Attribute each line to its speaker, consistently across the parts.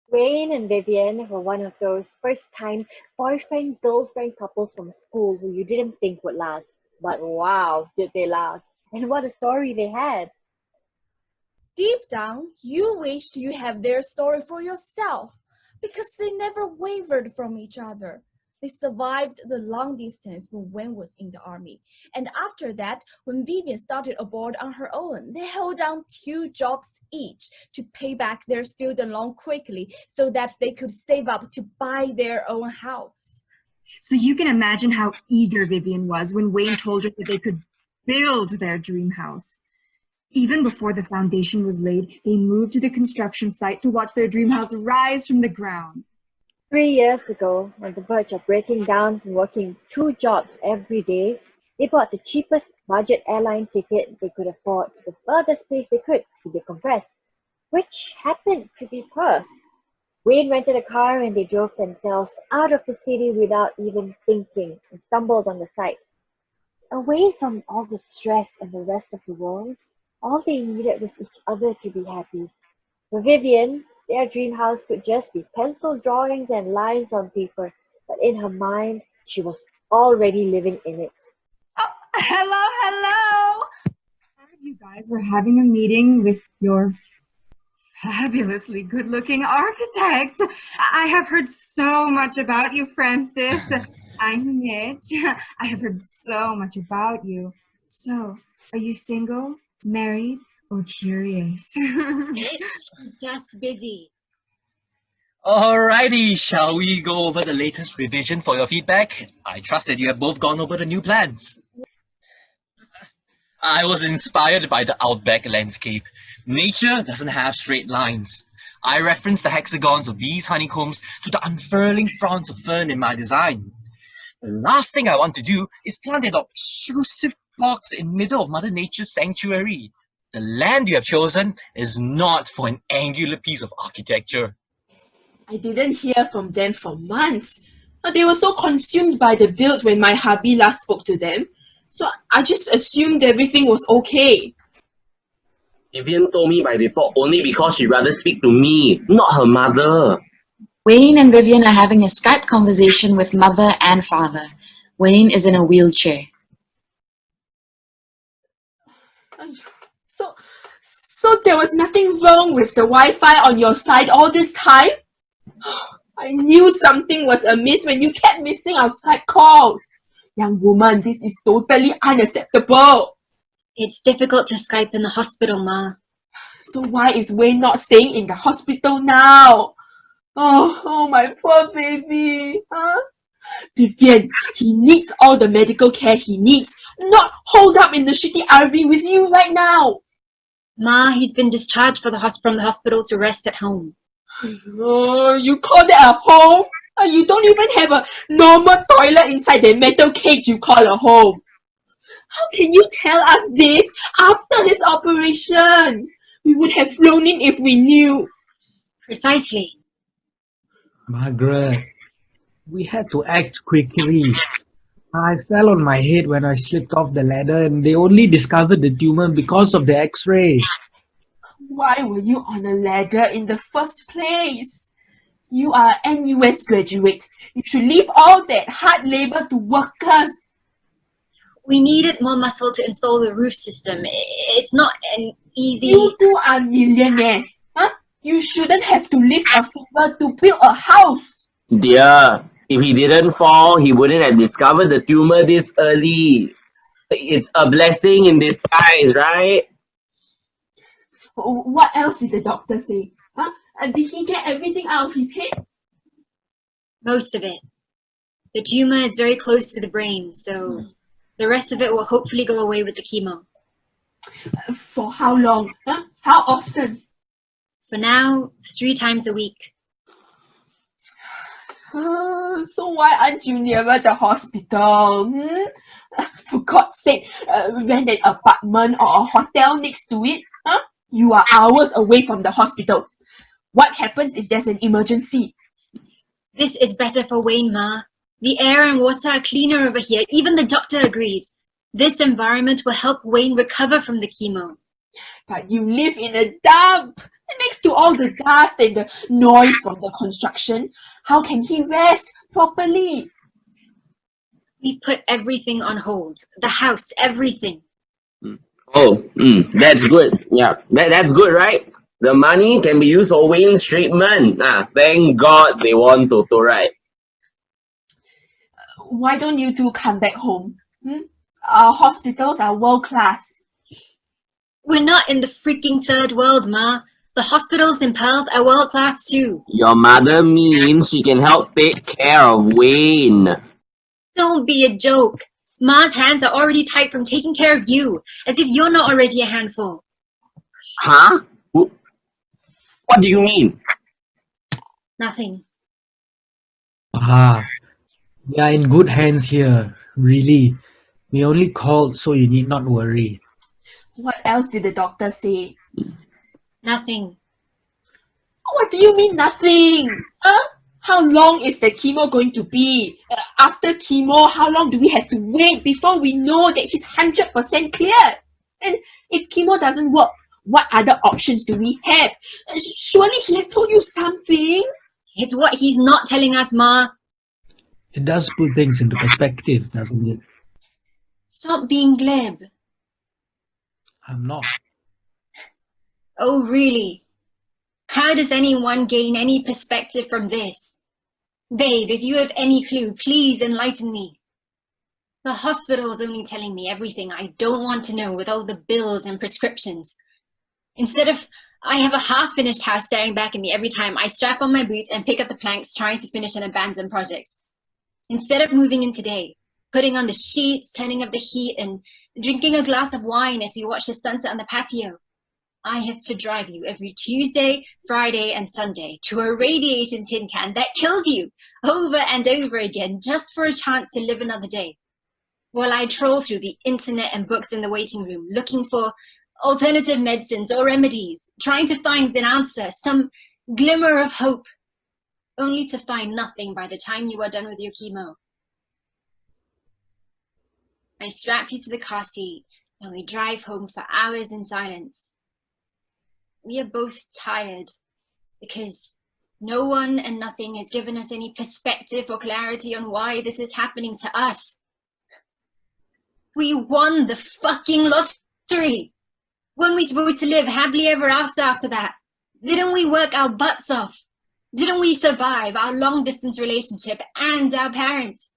Speaker 1: Wayne and Vivian were one of those first-time boyfriend-girlfriend couples from school who you didn't think would last. But wow, did they last. And what a story they had.
Speaker 2: Deep down, you wished you had their story for yourself because they never wavered from each other. They survived the long distance when Wen was in the army. And after that, when Vivian started abroad on her own, they held down two jobs each to pay back their student loan quickly so that they could save up to buy their own house.
Speaker 3: So you can imagine how eager Vivian was when Wayne told her that they could build their dream house. Even before the foundation was laid, they moved to the construction site to watch their dream house rise from the ground.
Speaker 1: 3 years ago, on the verge of breaking down from working two jobs every day, they bought the cheapest budget airline ticket they could afford to the furthest place they could to decompress, which happened to be Perth. Wayne rented a car and they drove themselves out of the city without even thinking and stumbled on the site. Away from all the stress and the rest of the world, all they needed was each other to be happy. For Vivian, their dream house could just be pencil drawings and lines on paper, but in her mind, she was already living in it.
Speaker 3: Oh, hello! I heard you guys were having a meeting with your fabulously good-looking architect. I have heard so much about you, Francis. I'm Mitch. I have heard so much about you. So, are you single, married, or curious?
Speaker 4: It's just busy.
Speaker 5: Alrighty, shall we go over the latest revision for your feedback? I trust that you have both gone over the new plans. I was inspired by the outback landscape. Nature doesn't have straight lines. I referenced the hexagons of bees' honeycombs to the unfurling fronds of fern in my design. The last thing I want to do is plant an obtrusive box in middle of Mother Nature's sanctuary. The land you have chosen is not for an angular piece of architecture.
Speaker 6: I didn't hear from them for months. They were so consumed by the build when my hubby last spoke to them. So I just assumed everything was okay.
Speaker 7: Vivian told me by default only because she'd rather speak to me, not her mother.
Speaker 8: Wayne and Vivian are having a Skype conversation with mother and father. Wayne is in a wheelchair.
Speaker 6: So there was nothing wrong with the Wi-Fi on your side all this time? I knew something was amiss when you kept missing our Skype calls. Young woman, this is totally unacceptable.
Speaker 4: It's difficult to Skype in the hospital, Ma.
Speaker 6: So why is Wayne not staying in the hospital now? Oh, my poor baby. Huh? Vivian, he needs all the medical care he needs, not holed up in the shitty RV with you right now.
Speaker 4: Ma, he's been discharged from the hospital to rest at home.
Speaker 6: Oh, you call that a home? You don't even have a normal toilet inside the metal cage you call a home. How can you tell us this after his operation? We would have flown in if we knew.
Speaker 4: Precisely.
Speaker 9: Margaret, we had to act quickly. I fell on my head when I slipped off the ladder and they only discovered the tumor because of the x-ray.
Speaker 6: Why were you on a ladder in the first place? You are an NUS graduate. You should leave all that hard labor to workers.
Speaker 4: We needed more muscle to install the roof system. It's not an easy...
Speaker 6: You two are millionaires. Huh? You shouldn't have to lift a finger to build a house.
Speaker 7: Dear, if he didn't fall, he wouldn't have discovered the tumor this early. It's a blessing in disguise, right?
Speaker 6: What else did the doctor say? Huh? Did he get everything out of his head?
Speaker 4: Most of it. The tumor is very close to the brain, so the rest of it will hopefully go away with the chemo.
Speaker 6: For how long? Huh? How often?
Speaker 4: For now, 3 times a week.
Speaker 6: So why aren't you nearer the hospital? For God's sake, rent an apartment or a hotel next to it. Huh? You are hours away from the hospital. What happens if there's an emergency?
Speaker 4: This is better for Wayne, Ma. The air and water are cleaner over here. Even the doctor agreed. This environment will help Wayne recover from the chemo.
Speaker 6: But you live in a dump. Next to all the dust and the noise from the construction, how can he rest properly?
Speaker 4: We put everything on hold. The house, everything.
Speaker 7: Oh, that's good. Yeah, that's good, right? The money can be used for Wayne's treatment. Thank God they won Toto, right?
Speaker 6: Why don't you two come back home? Our hospitals are world class.
Speaker 4: We're not in the freaking third world, Ma. The hospitals in Perth are world class too.
Speaker 7: Your mother means she can help take care of Wayne.
Speaker 4: Don't be a joke. Ma's hands are already tied from taking care of you, as if you're not already a handful.
Speaker 7: Huh? What do you mean?
Speaker 4: Nothing.
Speaker 9: We are in good hands here, really. We only called so you need not worry.
Speaker 6: What else did the doctor say?
Speaker 4: Nothing.
Speaker 6: What do you mean nothing? How long is the chemo going to be? After chemo, how long do we have to wait before we know that he's 100% clear? And if chemo doesn't work, what other options do we have? Surely he has told you something.
Speaker 4: It's what he's not telling us, Ma.
Speaker 9: It does put things into perspective, doesn't it?
Speaker 4: Stop being glib.
Speaker 9: I'm not.
Speaker 4: Oh, really? How does anyone gain any perspective from this? Babe, if you have any clue, please enlighten me. The hospital is only telling me everything I don't want to know with all the bills and prescriptions. Instead of, I have a half-finished house staring back at me every time I strap on my boots and pick up the planks trying to finish an abandoned project. Instead of moving in today, putting on the sheets, turning up the heat, and drinking a glass of wine as we watch the sunset on the patio, I have to drive you every Tuesday, Friday, and Sunday to a radiation tin can that kills you over and over again just for a chance to live another day. While I troll through the internet and books in the waiting room looking for alternative medicines or remedies, trying to find an answer, some glimmer of hope, only to find nothing by the time you are done with your chemo. I strap you to the car seat and we drive home for hours in silence. We are both tired because no one and nothing has given us any perspective or clarity on why this is happening to us. We won the fucking lottery. Weren't we supposed to live happily ever after that? Didn't we work our butts off? Didn't we survive our long distance relationship and our parents?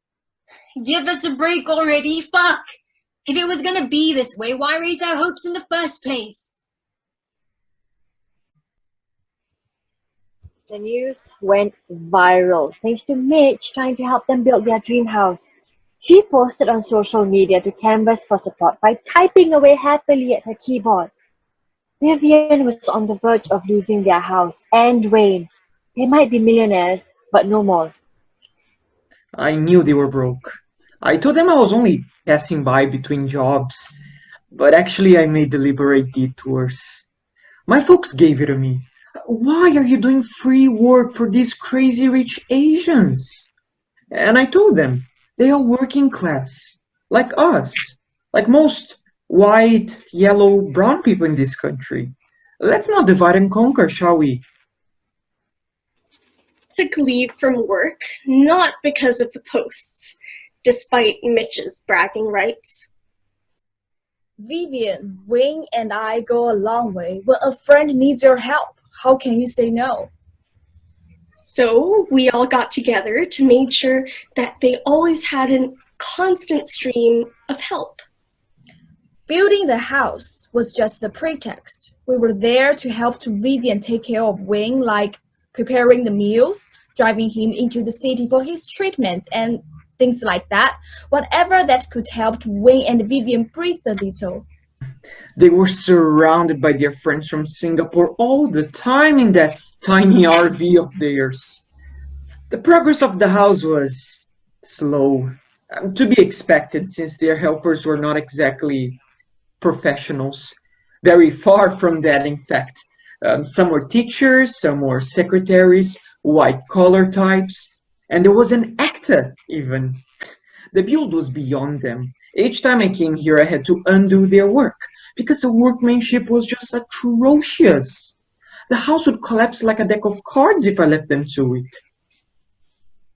Speaker 4: Give us a break already, fuck! If it was gonna be this way, why raise our hopes in the first place?
Speaker 1: The news went viral thanks to Mitch trying to help them build their dream house. She posted on social media to canvas for support by typing away happily at her keyboard. Vivian was on the verge of losing their house and Wayne. They might be millionaires, but no more.
Speaker 10: I knew they were broke. I told them I was only passing by between jobs, but actually I made deliberate detours. My folks gave it to me. Why are you doing free work for these crazy rich Asians? And I told them, they are working class, like us, like most white, yellow, brown people in this country. Let's not divide and conquer, shall we?
Speaker 11: Took leave from work, not because of the posts, despite Mitch's bragging rights.
Speaker 2: Vivian, Wayne and I go a long way. When a friend needs your help, how can you say no?
Speaker 11: So we all got together to make sure that they always had a constant stream of help.
Speaker 2: Building the house was just the pretext. We were there to help to Vivian take care of Wayne, like preparing the meals, driving him into the city for his treatment, and things like that. Whatever that could help Wayne and Vivian breathe a little.
Speaker 10: They were surrounded by their friends from Singapore all the time in that tiny RV of theirs. The progress of the house was slow, to be expected since their helpers were not exactly professionals. Very far from that, in fact. Some were teachers, some were secretaries, white-collar types, and there was an actor, even. The build was beyond them. Each time I came here, I had to undo their work, because the workmanship was just atrocious. The house would collapse like a deck of cards if I left them to it.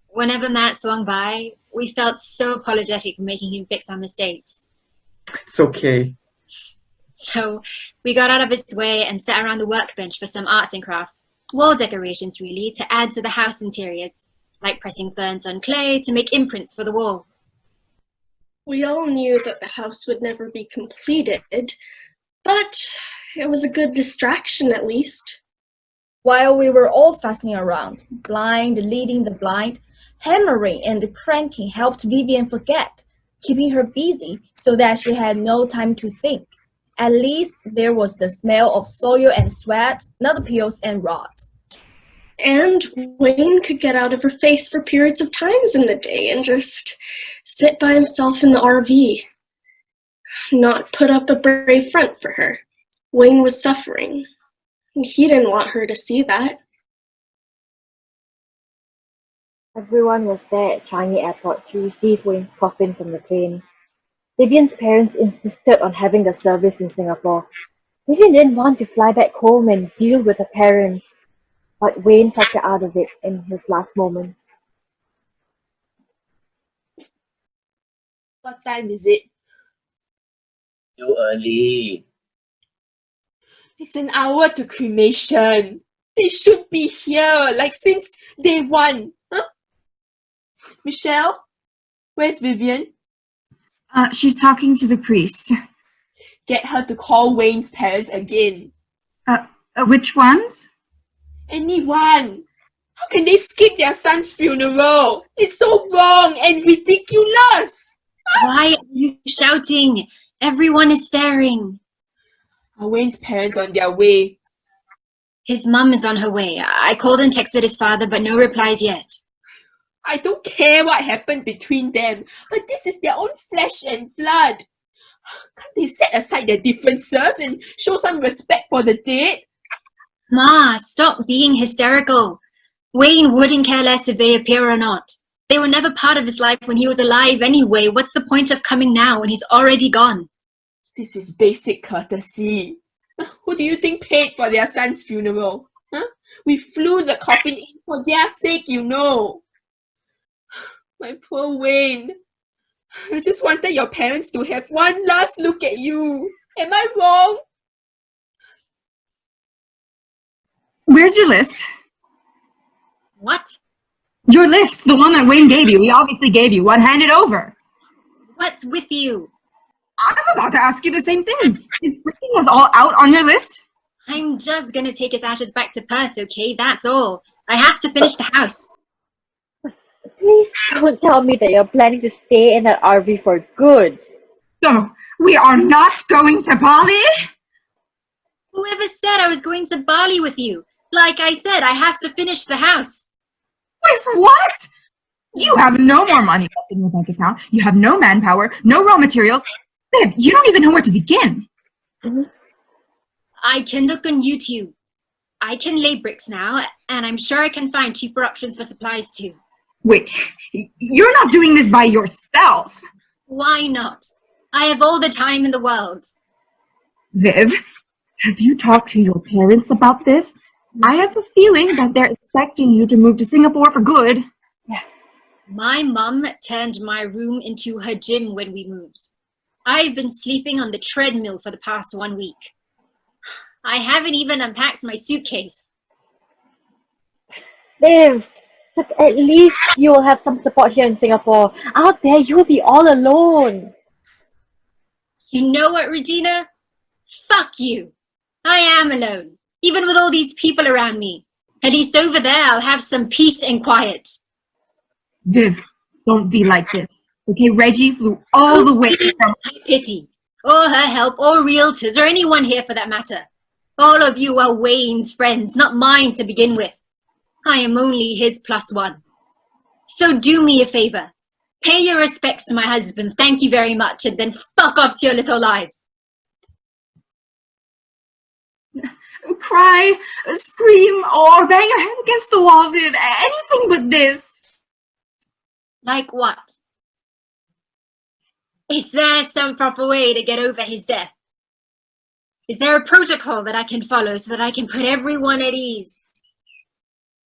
Speaker 4: Whenever Matt swung by, we felt so apologetic for making him fix our mistakes.
Speaker 10: It's okay.
Speaker 4: So we got out of his way and sat around the workbench for some arts and crafts. Wall decorations, really, to add to the house interiors, like pressing ferns on clay to make imprints for the wall.
Speaker 11: We all knew that the house would never be completed, but it was a good distraction at least.
Speaker 2: While we were all fussing around, blind leading the blind, hammering and cranking helped Vivian forget, keeping her busy so that she had no time to think. At least there was the smell of soil and sweat, not the pills and rot.
Speaker 11: And Wayne could get out of her face for periods of times in the day and just sit by himself in the RV. Not put up a brave front for her. Wayne was suffering. He didn't want her to see that.
Speaker 1: Everyone was there at Changi Airport to receive Wayne's coffin from the plane. Vivian's parents insisted on having the service in Singapore. Vivian didn't want to fly back home and deal with her parents, but Wayne talked her out of it in his last moments.
Speaker 6: What time is it?
Speaker 7: Too early.
Speaker 6: It's an hour to cremation. They should be here, like since day one. Huh? Michelle? Where's Vivian?
Speaker 3: She's talking to the priest.
Speaker 6: Get her to call Wayne's parents again.
Speaker 3: Which ones?
Speaker 6: Anyone. How can they skip their son's funeral? It's so wrong and ridiculous.
Speaker 4: Why are you shouting? Everyone is staring.
Speaker 6: Are Wayne's parents on their way?
Speaker 4: His mum is on her way. I called and texted his father, but no replies yet.
Speaker 6: I don't care what happened between them, but this is their own flesh and blood. Can't they set aside their differences and show some respect for the dead?
Speaker 4: Ma, stop being hysterical. Wayne wouldn't care less if they appear or not. They were never part of his life when he was alive anyway. What's the point of coming now when he's already gone?
Speaker 6: This is basic courtesy. Who do you think paid for their son's funeral? Huh? We flew the coffin in for their sake, you know. My poor Wayne. I just wanted your parents to have one last look at you. Am I wrong?
Speaker 3: Where's your list?
Speaker 4: What?
Speaker 3: Your list, the one that Wayne gave you. He obviously gave you one. Hand it over.
Speaker 4: What's with you?
Speaker 3: I'm about to ask you the same thing. Is freaking us all out on your list?
Speaker 4: I'm just gonna take his ashes back to Perth, okay? That's all. I have to finish the house.
Speaker 1: Please don't tell me that you're planning to stay in that RV for good.
Speaker 3: No, we are not going to Bali.
Speaker 4: Whoever said I was going to Bali with you? Like I said, I have to finish the house.
Speaker 3: With what? You have no more money left in your bank account. You have no manpower, no raw materials. Babe, you don't even know where to begin.
Speaker 4: I can look on YouTube. I can lay bricks now, and I'm sure I can find cheaper options for supplies too.
Speaker 3: Wait, you're not doing this by yourself.
Speaker 4: Why not? I have all the time in the world.
Speaker 3: Viv, have you talked to your parents about this? I have a feeling that they're expecting you to move to Singapore for good.
Speaker 1: Yeah.
Speaker 4: My mum turned my room into her gym when we moved. I've been sleeping on the treadmill for the past 1 week. I haven't even unpacked my suitcase.
Speaker 1: Liv, look, at least you will have some support here in Singapore. Out there, you'll be all alone.
Speaker 4: You know what, Regina? Fuck you. I am alone, even with all these people around me. At least over there, I'll have some peace and quiet.
Speaker 3: Viv, don't be like this. Okay, Reggie flew all the way from...
Speaker 4: Pity, or her help, or realtors, or anyone here for that matter. All of you are Wayne's friends, not mine to begin with. I am only his +1. So do me a favor. Pay your respects to my husband, thank you very much, and then fuck off to your little lives.
Speaker 3: Cry, scream, or bang your head against the wall, Viv. Anything but this.
Speaker 4: Like what? Is there some proper way to get over his death? Is there a protocol that I can follow so that I can put everyone at ease?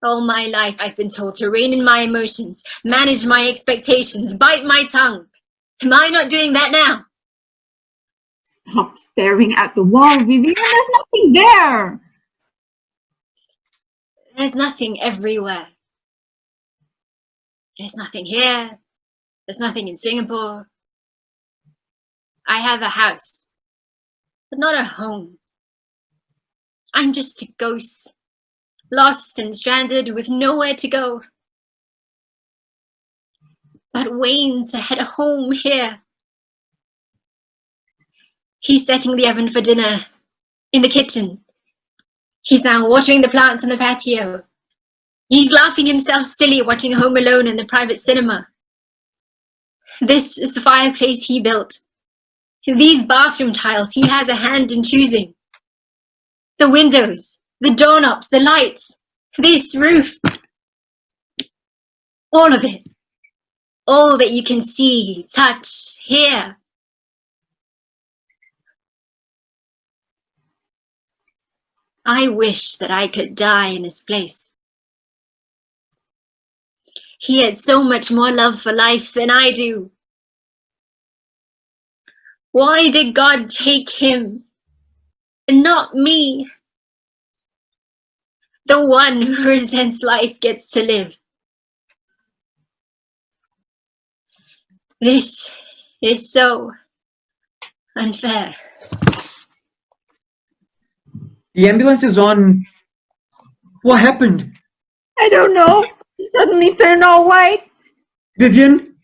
Speaker 4: All my life I've been told to rein in my emotions, manage my expectations, bite my tongue. Am I not doing that now?
Speaker 3: Stop staring at the wall, Vivian. There's nothing there.
Speaker 4: There's nothing everywhere. There's nothing here. There's nothing in Singapore. I have a house, but not a home. I'm just a ghost, lost and stranded with nowhere to go. But Wayne's had a home here. He's setting the oven for dinner in the kitchen. He's now watering the plants on the patio. He's laughing himself silly watching Home Alone in the private cinema. This is the fireplace he built. These bathroom tiles he has a hand in choosing. The windows, the doorknobs, the lights, this roof. All of it. All that you can see, touch, hear. I wish that I could die in his place. He had so much more love for life than I do. Why did God take him and not me? The one who resents life gets to live. This is so unfair.
Speaker 10: The ambulance is on. What happened?
Speaker 3: I don't know. He suddenly turned all white.
Speaker 10: Vivian?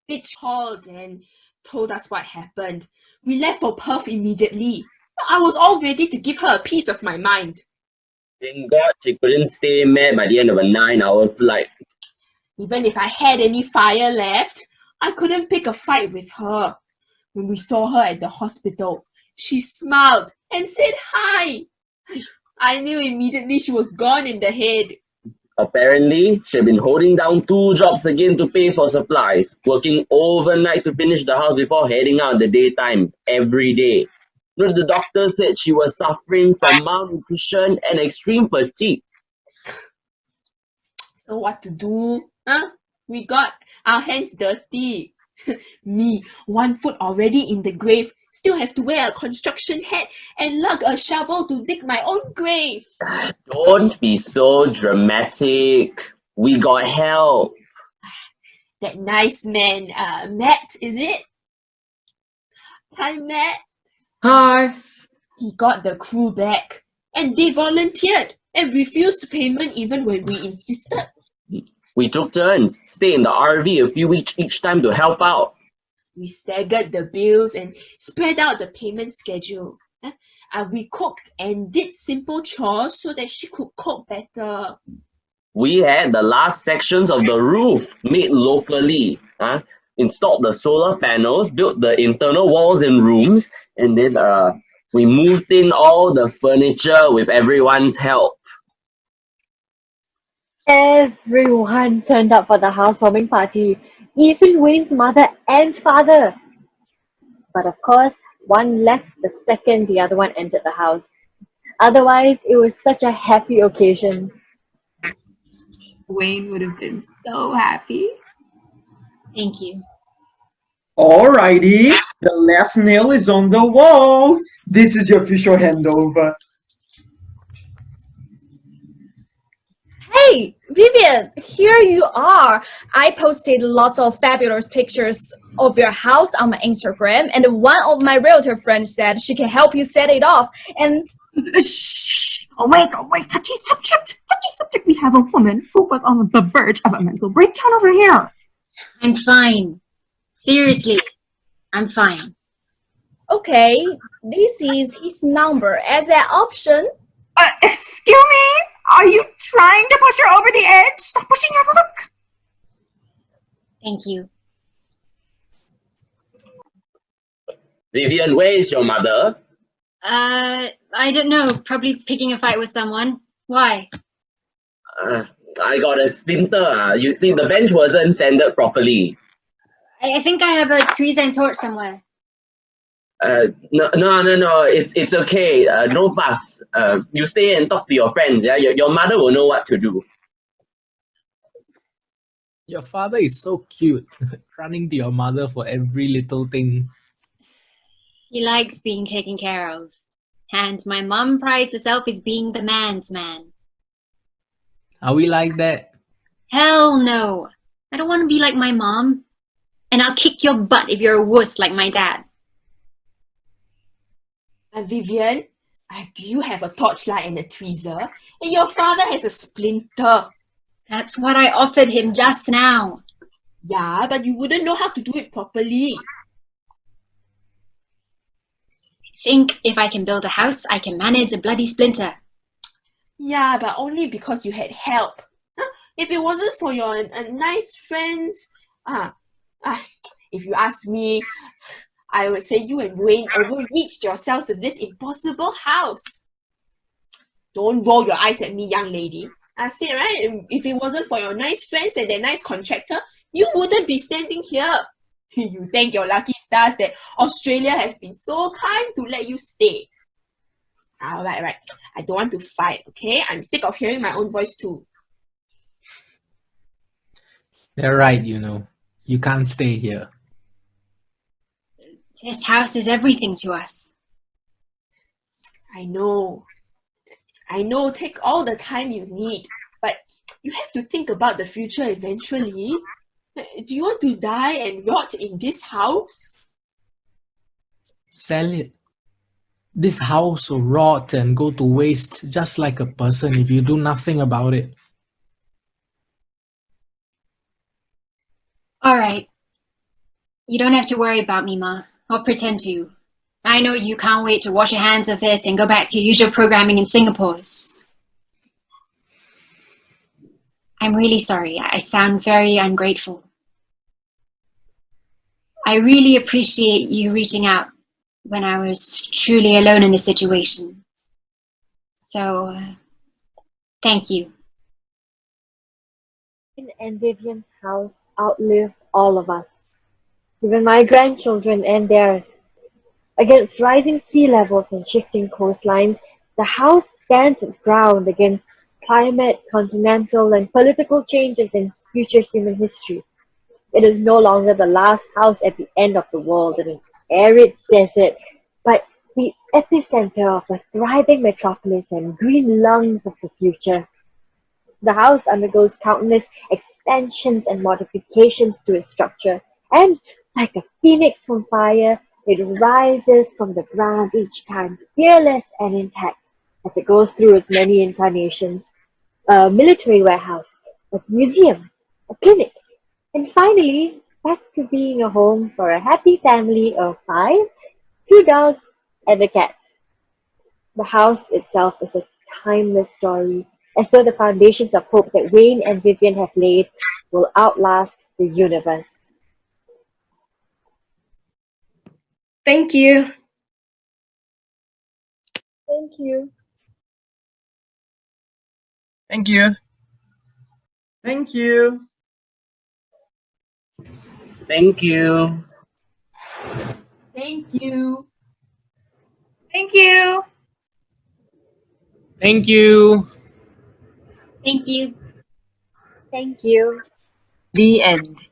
Speaker 6: Bitch called and told us what happened. We left for Perth immediately. I was all ready to give her a piece of my mind.
Speaker 7: Thank God she couldn't stay mad by the end of a 9-hour flight.
Speaker 6: Even if I had any fire left, I couldn't pick a fight with her. When we saw her at the hospital, she smiled and said hi. I knew immediately she was gone in the head.
Speaker 7: Apparently, she had been holding down 2 jobs again to pay for supplies, working overnight to finish the house before heading out in the daytime every day. You know, the doctor said she was suffering from malnutrition and extreme fatigue.
Speaker 6: So what to do? Huh? We got our hands dirty. Me, 1 foot already in the grave, still have to wear a construction hat and lug a shovel to dig my own grave.
Speaker 7: Don't be so dramatic. We got help.
Speaker 6: That nice man, Matt, is it? Hi, Matt.
Speaker 10: Hi.
Speaker 6: He got the crew back, and they volunteered and refused payment even when we insisted.
Speaker 7: We took turns, stay in the RV a few weeks each time to help out.
Speaker 6: We staggered the bills and spread out the payment schedule. We cooked and did simple chores so that she could cope better.
Speaker 7: We had the last sections of the roof made locally. Installed the solar panels, built the internal walls and rooms, and then we moved in all the furniture with everyone's help.
Speaker 1: Everyone turned up for the housewarming party, even Wayne's mother and father. But of course, one left the second the other one entered the house. Otherwise, it was such a happy occasion.
Speaker 3: Wayne would have been so happy.
Speaker 4: Thank you.
Speaker 10: Alrighty, the last nail is on the wall. This is your official handover.
Speaker 2: Hey, Vivian, here you are. I posted lots of fabulous pictures of your house on my Instagram, and one of my realtor friends said she can help you set it off. And
Speaker 3: Shh! Oh wait, touchy subject. We have a woman who was on the verge of a mental breakdown over here.
Speaker 4: I'm fine. Seriously, I'm fine.
Speaker 2: okay, this is his number as an option.
Speaker 3: Excuse me? Are you trying to push her over the edge? Stop pushing her, look!
Speaker 4: Thank you.
Speaker 7: Vivian, where is your mother?
Speaker 4: I don't know. Probably picking a fight with someone. Why?
Speaker 7: I got a splinter. You see, the bench wasn't sanded properly.
Speaker 4: I think I have a tweeze and torch somewhere.
Speaker 7: No. It's okay. No fuss. You stay and talk to your friends. Yeah, your mother will know what to do.
Speaker 9: Your father is so cute, running to your mother for every little thing.
Speaker 4: He likes being taken care of. And my mum prides herself as being the man's man.
Speaker 9: Are we like that?
Speaker 4: Hell no. I don't want to be like my mom. And I'll kick your butt if you're a wuss like my dad.
Speaker 6: Vivian, do you have a torchlight and a tweezer? And your father has a splinter.
Speaker 4: That's what I offered him just now.
Speaker 6: Yeah, but you wouldn't know how to do it properly.
Speaker 4: Think if I can build a house, I can manage a bloody splinter.
Speaker 6: Yeah, but only because you had help. If it wasn't for your nice friends, if you ask me, I would say you and Wayne overreached yourselves with this impossible house. Don't roll your eyes at me, young lady. I say, right, if it wasn't for your nice friends and their nice contractor, you wouldn't be standing here. You thank your lucky stars that Australia has been so kind to let you stay. Right. I don't want to fight, okay? I'm sick of hearing my own voice too.
Speaker 9: They're right, you know. You can't stay here.
Speaker 4: This house is everything to us.
Speaker 6: I know, take all the time you need, but you have to think about the future eventually. Do you want to die and rot in this house?
Speaker 9: Sell it. This house will rot and go to waste just like a person if you do nothing about it.
Speaker 4: Alright. You don't have to worry about me, Ma. I'll pretend to. I know you can't wait to wash your hands of this and go back to usual programming in Singapore's. I'm really sorry. I sound very ungrateful. I really appreciate you reaching out when I was truly alone in the situation. So, thank you.
Speaker 1: Chien and Vivian's house outlived all of us, even my grandchildren and theirs. Against rising sea levels and shifting coastlines, the house stands its ground against climate, continental, and political changes in future human history. It is no longer the last house at the end of the world in an arid desert, but the epicenter of a thriving metropolis and green lungs of the future. The house undergoes countless extensions and modifications to its structure, and like a phoenix from fire, it rises from the ground each time, fearless and intact, as it goes through its many incarnations. A military warehouse, a museum, a clinic, and finally, back to being a home for a happy family of 5, 2 dogs, and a cat. The house itself is a timeless story, as though the foundations of hope that Wayne and Vivian have laid will outlast the universe.
Speaker 11: Thank you.
Speaker 2: Thank you.
Speaker 5: Thank you.
Speaker 10: Thank you.
Speaker 7: Thank you.
Speaker 6: Thank you.
Speaker 3: Thank you.
Speaker 9: Thank you.
Speaker 4: Thank you.
Speaker 1: Thank you.
Speaker 8: The end.